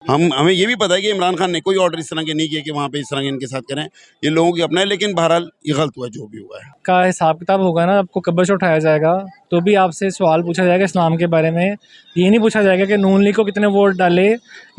हमें ये भी पता है कि इमरान खान ने कोई ऑर्डर इस तरह के नहीं किए कि वहाँ पे इस तरह के इनके साथ करें, ये लोगों की अपना है, लेकिन बहरहाल ये गलत हुआ जो भी हुआ है। का हिसाब किताब होगा ना, आपको कब्र से उठाया जाएगा तो भी आपसे सवाल पूछा जाएगा इस्लाम के बारे में। ये नहीं पूछा जाएगा कि नून लीग को कितने वोट डाले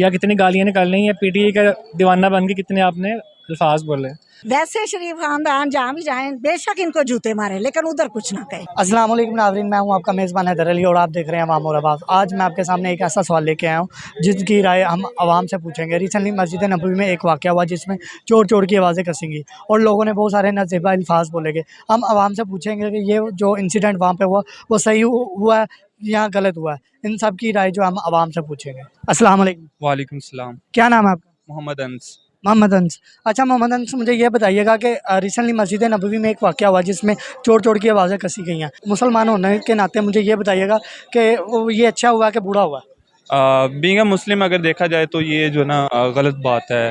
या कितनी गालियाँ निकालनी या पीटीआई का दीवाना बन के कितने आपने अल्फाज बोले। वैसे शरीफ खानदान जहाँ भी जाएं बेशक इनको जूते मारे, लेकिन उधर कुछ ना कहे। अस्सलाम वालेकुम नाज़रीन, मैं हूं आपका मेज़बान हैदर अली और आप देख रहे हैं अवाम और आवाज़। आज मैं आपके सामने एक ऐसा सवाल लेके आया हूं जिसकी राय हम आवाम से पूछेंगे। रिसेंटली मस्जिद नबवी में एक वाक़या हुआ जिसमें चोर चोर की आवाज़ें कसेंगी और लोगों ने बहुत सारे नाज़ेबा अल्फाज बोलेंगे। हम आवाम से पूछेंगे कि ये जो इंसिडेंट वहाँ पर हुआ वो सही हुआ है या गलत हुआ है। इन सब की राय जो हम आवाम से पूछेंगे। अस्सलाम वालेकुम। वालेकुम सलाम। क्या नाम है आपका? मोहम्मद अंस। मोहम्मद अंस। अच्छा मोहम्मद अंस, मुझे ये बताइएगा कि रिसेंटली मस्जिद नबवी में एक वाक़या हुआ जिसमें चोर चोर की आवाज़ें कसी गई हैं। मुसलमान होने के नाते मुझे ये बताइएगा कि ये अच्छा हुआ कि बुरा हुआ? बीइंग अ मुस्लिम अगर देखा जाए तो ये जो ना गलत बात है।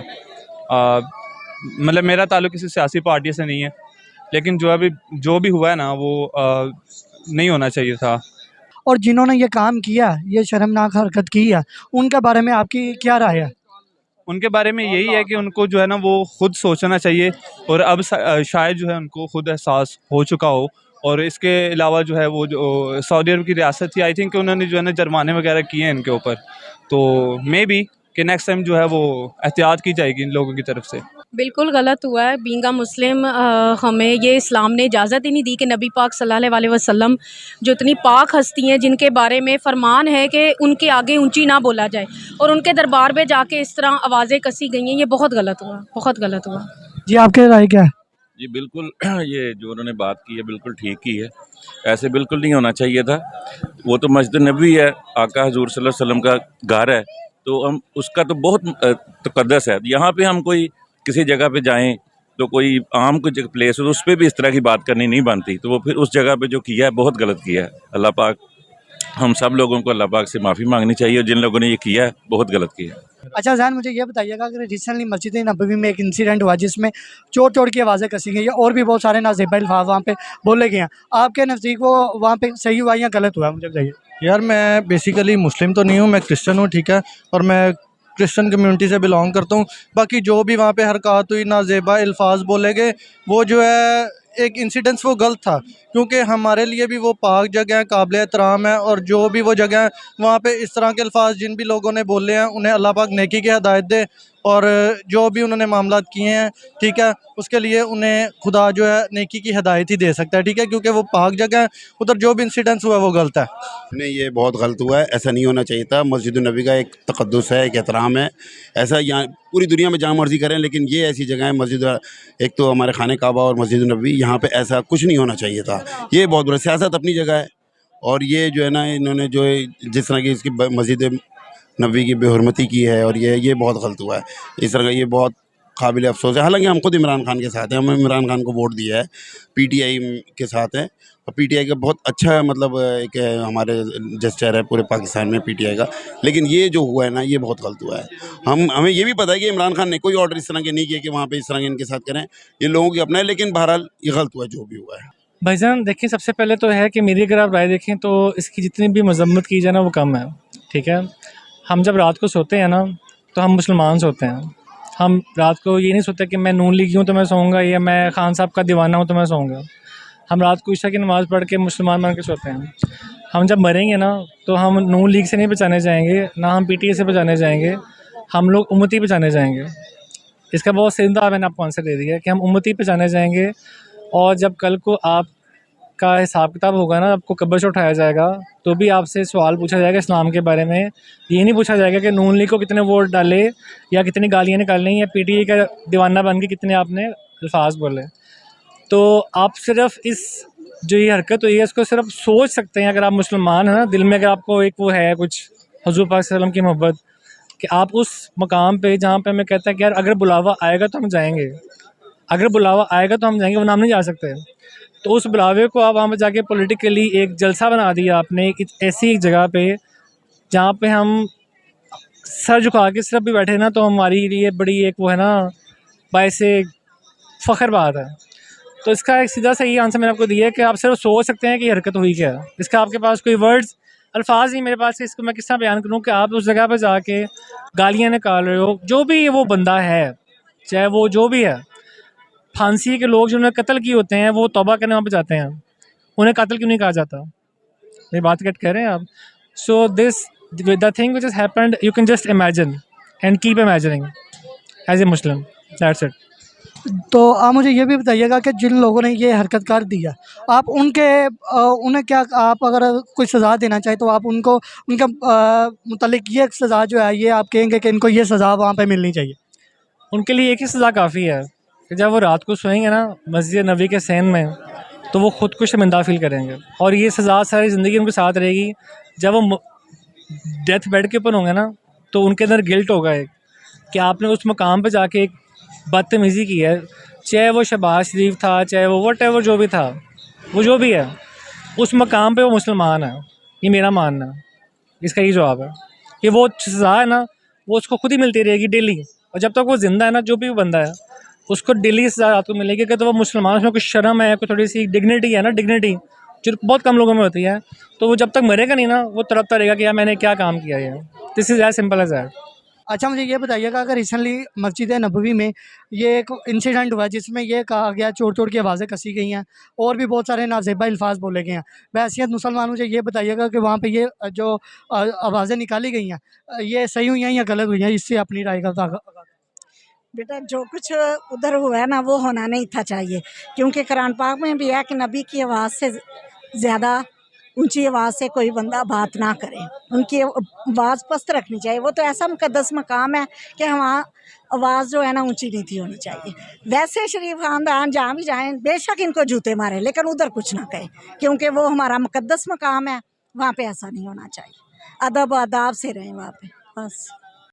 मतलब मेरा ताल्लुक़ किसी सियासी पार्टी से नहीं है, लेकिन जो भी हुआ है ना वो नहीं होना चाहिए था। और जिन्होंने ये काम किया, ये शर्मनाक हरकत की है, उनके बारे में आपकी क्या राय है? उनके बारे में यही है कि उनको जो है ना वो खुद सोचना चाहिए, और अब शायद जो है उनको खुद एहसास हो चुका हो। और इसके अलावा जो है वो जो सऊदी अरब की रियासत थी, आई थिंक उन्होंने जो है ना जुर्माने वगैरह किए हैं इनके ऊपर, तो मे बी कि नेक्स्ट टाइम जो है वो एहतियात की जाएगी इन लोगों की तरफ से। बिल्कुल गलत हुआ है। बीइंग अ मुस्लिम हमें ये इस्लाम ने इजाज़त ही नहीं दी कि नबी पाक सल्लल्लाहु अलैहि वसल्लम जो इतनी पाक हस्ती हैं जिनके बारे में फरमान है कि उनके आगे ऊंची ना बोला जाए, और उनके दरबार में जाके इस तरह आवाज़ें कसी गई हैं, ये बहुत गलत हुआ, बहुत गलत हुआ। जी आपके राय क्या है? जी बिल्कुल ये जो उन्होंने बात की है बिल्कुल ठीक ही है, ऐसे बिल्कुल नहीं होना चाहिए था। वो तो मस्जिद नबवी है, आका हजूर सल्लल्लाहु अलैहि वसल्लम का घर है, तो हम उसका तो बहुत तकद्दस है। यहाँ पे हम कोई किसी जगह पे जाएं तो कोई आम कोई प्लेस हो तो उस पर भी इस तरह की बात करनी नहीं बनती, तो वो फिर उस जगह पे जो किया है बहुत गलत किया है। अल्लाह पाक, हम सब लोगों को अल्लाह पाक से माफ़ी मांगनी चाहिए, और जिन लोगों ने ये किया है बहुत गलत किया है। अच्छा ज़ैन, मुझे ये बताइएगा कि रिसेंटली मस्जिद नबवी में एक इंसिडेंट हुआ जिसमें चोर चोर की आवाज़ें कसी गई और भी बहुत सारे नाज़ेबा अल्फाज वहाँ पे बोले गए हैं। आपके नज़दीक वो वहाँ पे सही हुआ या गलत हुआ, मुझे बताइए। यार मैं बेसिकली मुस्लिम तो नहीं हूँ, मैं क्रिश्चियन हूँ, ठीक है, और मैं क्रिश्चियन कम्युनिटी से बिलोंग करता हूँ। बाकी जो भी वहाँ पे हरकत हुई, नाज़ेबा अल्फाज बोले गए, वो जो है एक इंसिडेंस वो गलत था, क्योंकि हमारे लिए भी वो पाक जगह है, काबिल एहतराम है, और जो भी वो जगह है वहाँ पे इस तरह के अल्फाज जिन भी लोगों ने बोले हैं उन्हें अल्लाह पाक नेकी की हिदायत दे, और जो भी उन्होंने मामलात किए हैं, ठीक है, उसके लिए उन्हें खुदा जो है नेकी की हिदायत ही दे सकता है, ठीक है, क्योंकि वो पाक जगह है, उधर जो भी इंसिडेंस हुआ वो गलत है। नहीं, ये बहुत गलत हुआ है, ऐसा नहीं होना चाहिए था। मस्जिद नबी का एक तक़द्दुस है, एक एहतराम है। ऐसा यहाँ पूरी दुनिया में जहाँ मर्ज़ी करें, लेकिन ये ऐसी जगह है मस्जिद, एक तो हमारे खाने काबा और मस्जिद नबी, यहाँ पे ऐसा कुछ नहीं होना चाहिए था। ये बहुत बुरा, सियासत अपनी जगह है, और ये जो है ना इन्होंने जो जिस तरह की इसकी मस्जिद नबी की बेहुरमती की है, और ये बहुत गलत हुआ है। इस तरह का ये बहुत काबिल अफ़सोस है। हालांकि हम खुद इमरान खान के साथ हैं, हम इमरान खान को वोट दिया है, पीटीआई के साथ हैं, और पीटीआई का बहुत अच्छा मतलब एक हमारे जेस्चर है पूरे पाकिस्तान में पीटीआई का। लेकिन ये जो हुआ है ना ये बहुत गलत हुआ है। हमें ये भी पता है कि इमरान खान ने कोई ऑर्डर इस तरह के नहीं किए कि वहाँ पे इस तरह के इनके साथ करें, ये लोगों की अपना है, लेकिन बहरहाल ये गलत हुआ जो भी हुआ है। भाईजान देखिए, सबसे पहले तो है कि मेरी अगर आप राय देखें तो इसकी जितनी भी मजम्मत की जाए ना वो कम है, ठीक है। हम जब रात को सोते हैं ना तो हम मुसलमान सोते हैं, हम रात को ये नहीं सोते कि मैं नून लीगी हूँ तो मैं सोऊंगा, या मैं खान साहब का दीवाना हूँ तो मैं सोऊंगा। हम रात को ईशा की नमाज़ पढ़ के मुसलमान बन के सोते हैं। हम जब मरेंगे ना तो हम नून लीग से नहीं बचाने जाएंगे, ना हम पीटीआई से बचाने जाएंगे, हम लोग उम्मती बचाने जाएंगे। इसका बहुत सीधा मैंने आपको आंसर दे दिया कि हम उम्मती बचाने जाएंगे, और जब कल को आपका हिसाब किताब होगा ना, आपको कब्र से उठाया जाएगा तो भी आपसे सवाल पूछा जाएगा इस्लाम के बारे में। ये नहीं पूछा जाएगा कि नून लीग को कितने वोट डाले या कितनी गालियाँ निकालनी या पीटीआई का दीवाना बन के कितने आपने अल्फाज बोले। तो आप सिर्फ इस जो ये हरकत हुई है इसको सिर्फ सोच सकते हैं, अगर आप मुसलमान हैं ना, दिल में अगर आपको एक वो है कुछ हुज़ूर पाक सल्लल्लाहु अलैहि वसल्लम की मोहब्बत, कि आप उस मकाम पे जहाँ पे हमें कहता है कि यार अगर बुलावा आएगा तो हम जाएंगे, अगर बुलावा आएगा तो हम जाएंगे, वरना हम नहीं जा सकते। तो उस बुलावे को आप वहाँ पे जाके पॉलिटिकली एक जलसा बना दिया आपने, एक ऐसी एक जगह पे जहाँ पे हम सर झुका के सिर्फ भी बैठे ना तो हमारी लिए बड़ी एक वो है ना बायसे फ़ख्र बात है। तो इसका एक सीधा सा ये आंसर मैंने आपको दिया है कि आप सिर्फ सोच सकते हैं कि ये हरकत हुई क्या है। इसका आपके पास कोई वर्ड्स अल्फाज नहीं मेरे पास, इसको मैं किस तरह बयान करूँ कि आप उस जगह पर जाके गालियाँ निकाल रहे हो। जो भी वो बंदा है, चाहे वो जो भी है, फांसी के लोग जिन्होंने कत्ल किए होते हैं वो तौबा करने वहाँ पे जाते हैं, उन्हें कातिल क्यों नहीं कहा जाता? मेरी बात कट कह रहे हैं आप? So this the thing which is happened, you can just imagine and keep imagining as a Muslim, that's it. तो आप मुझे ये भी बताइएगा कि जिन लोगों ने ये हरकत कर दी है, आप उन्हें क्या, आप अगर कोई सज़ा देना चाहें तो आप उनको उनके मुतालिक ये सज़ा जो है ये आप कहेंगे कि इनको ये सज़ा वहाँ पे मिलनी चाहिए? उनके लिए एक ही सज़ा काफ़ी है कि जब वो रात को सोएंगे ना मस्जिद नबी के सहन में, तो वो ख़ुद को शर्मिंदा फील करेंगे, और ये सज़ा सारी ज़िंदगी उनके साथ रहेगी। जब वो डेथ बेड के ऊपर होंगे ना, तो उनके अंदर गिल्ट होगा एक कि आपने उस मकाम पे जाके एक बदतमीज़ी की है, चाहे वो शहबाज शरीफ था, चाहे वो वट जो भी था, वो जो भी है, उस मकाम पे वो मुसलमान है। ये मेरा मानना है, इसका ये जवाब है कि वो सज़ा है ना, वो उसको खुद ही मिलती रहेगी डेली, और जब तक वो ज़िंदा है ना, जो भी बंदा है उसको डेली सज़ा रात को मिलेगी। कि तो वो मुसलमान, उसमें कुछ शर्म है, कुछ थोड़ी सी डिग्निटी है ना, डिग्निटी जो बहुत कम लोगों में होती है, तो वो जब तक मरेगा नहीं ना, वो तड़पता रहेगा कि यार मैंने क्या काम किया है। This is as simple as that. अच्छा, मुझे ये बताइएगा, अगर रिसेंटली मस्जिद नबवी में ये एक इंसिडेंट हुआ जिसमें ये कहा गया चोर की आवाज़ें कसी गई हैं और भी बहुत सारे नाज़ेबा अल्फाज बोले गए हैं, बहैसियत मुसलमान मुझे ये बताइएगा कि वहाँ पे ये जो आवाज़ें निकाली गई हैं ये सही हुई हैं या गलत हुई हैं? इससे अपनी राय का बेटा, जो कुछ उधर हुआ है ना वो होना नहीं था चाहिए, क्योंकि कुरान पाक में भी है कि नबी की आवाज़ से ज़्यादा ऊंची आवाज़ से कोई बंदा बात ना करे, उनकी आवाज़ पस्त रखनी चाहिए। वो तो ऐसा मुकद्दस मकाम है कि वहाँ आवाज़ जो है ना ऊंची नहीं थी होनी चाहिए। वैसे शरीफ ख़ानदान जहाँ भी जाएँ बेशक इनको जूते मारे, लेकिन उधर कुछ ना कहे, क्योंकि वो हमारा मुकद्दस मकाम है, वहाँ पे ऐसा नहीं होना चाहिए। अदब आदाब से रहें वहाँ पे, बस।